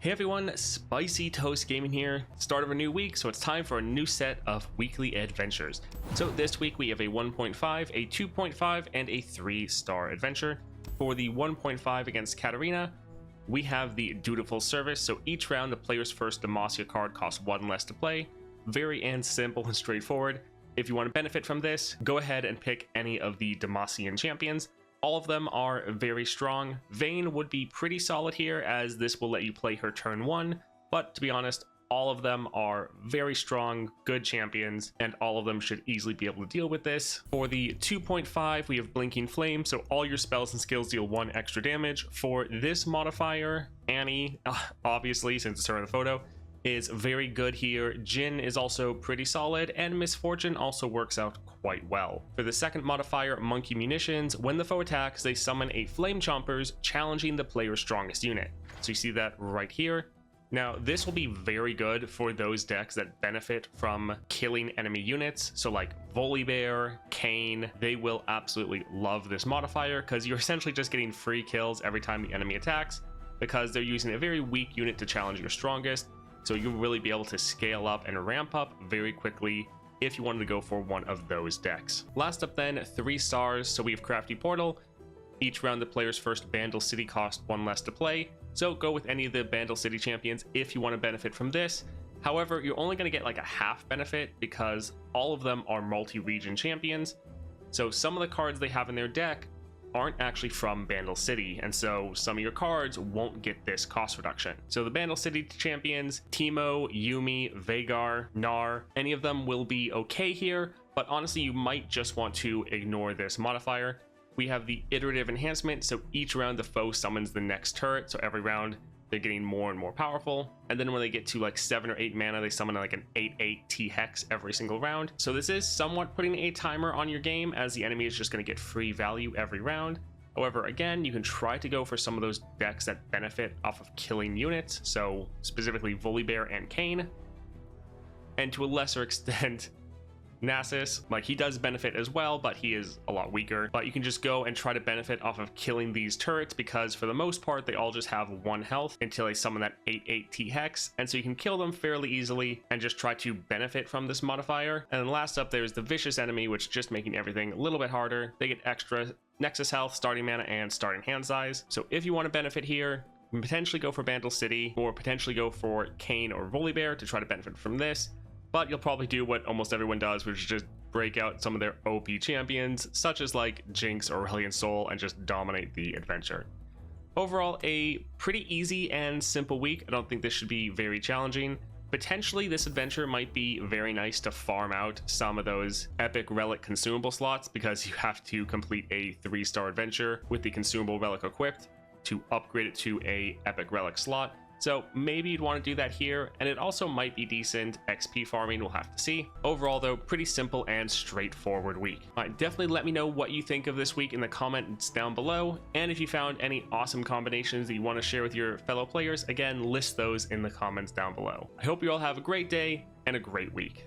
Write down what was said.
Hey everyone, Spicy Toast Gaming here. Start of a new week, so it's time for a new set of weekly adventures. So this week we have a 1.5, a 2.5, and a 3-star adventure. For the 1.5 against Katarina, we have the Dutiful Service, so each round the player's first Demacia card costs 1 less to play. Very and simple and straightforward. If you want to benefit from this, go ahead and pick any of the Demacian champions. All of them are very strong. Vayne would be pretty solid here, as this will let you play her turn 1, but to be honest, all of them are very strong, good champions, and all of them should easily be able to deal with this. For the 2.5, we have Blinking Flame, so all your spells and skills deal 1 extra damage. For this modifier, Annie, obviously, since it's her in the photo, is very good here. Jhin is also pretty solid, and Misfortune also works out quite well. For the second modifier, Monkey Munitions, when the foe attacks, they summon a Flame Chompers, challenging the player's strongest unit. So you see that right here. Now, this will be very good for those decks that benefit from killing enemy units. So like Volibear, Kayn, they will absolutely love this modifier because you're essentially just getting free kills every time the enemy attacks because they're using a very weak unit to challenge your strongest. So you'll really be able to scale up and ramp up very quickly if you wanted to go for one of those decks. Last up then, 3 stars. So we have Crafty Portal. Each round the player's first Bandle City cost 1 less to play. So go with any of the Bandle City champions if you want to benefit from this. However, you're only going to get like a half benefit because all of them are multi-region champions. So some of the cards they have in their deck aren't actually from Bandle City, and so some of your cards won't get this cost reduction. So the Bandle City champions, Teemo, Yuumi, Veigar, Gnar, any of them will be okay here, but honestly you might just want to ignore this modifier. We have the Iterative Enhancement, so each round the foe summons the next turret, so every round they're getting more and more powerful, and then when they get to like 7 or 8 mana, they summon like an 8/8 T-Hex every single round. So this is somewhat putting a timer on your game, as the enemy is just going to get free value every round. However, again, you can try to go for some of those decks that benefit off of killing units, so specifically Volibear and Kayn, and to a lesser extent Nasus. Like, he does benefit as well, but he is a lot weaker. But you can just go and try to benefit off of killing these turrets, because for the most part they all just have 1 health until they summon that 8/8 T-Hex, and so you can kill them fairly easily and just try to benefit from this modifier. And then last up there's the Vicious Enemy, which is just making everything a little bit harder. They get extra Nexus health, starting mana, and starting hand size. So if you want to benefit here, you can potentially go for Bandle City, or potentially go for Kayn or Volibear to try to benefit from this. But you'll probably do what almost everyone does, which is just break out some of their OP champions, such as like Jinx or Aurelion Sol, and just dominate the adventure. Overall, a pretty easy and simple week. I don't think this should be very challenging. Potentially, this adventure might be very nice to farm out some of those epic relic consumable slots, because you have to complete a 3-star adventure with the consumable relic equipped to upgrade it to a epic relic slot. So maybe you'd want to do that here, and it also might be decent XP farming, we'll have to see. Overall though, pretty simple and straightforward week. Alright, definitely let me know what you think of this week in the comments down below, and if you found any awesome combinations that you want to share with your fellow players, again, list those in the comments down below. I hope you all have a great day and a great week.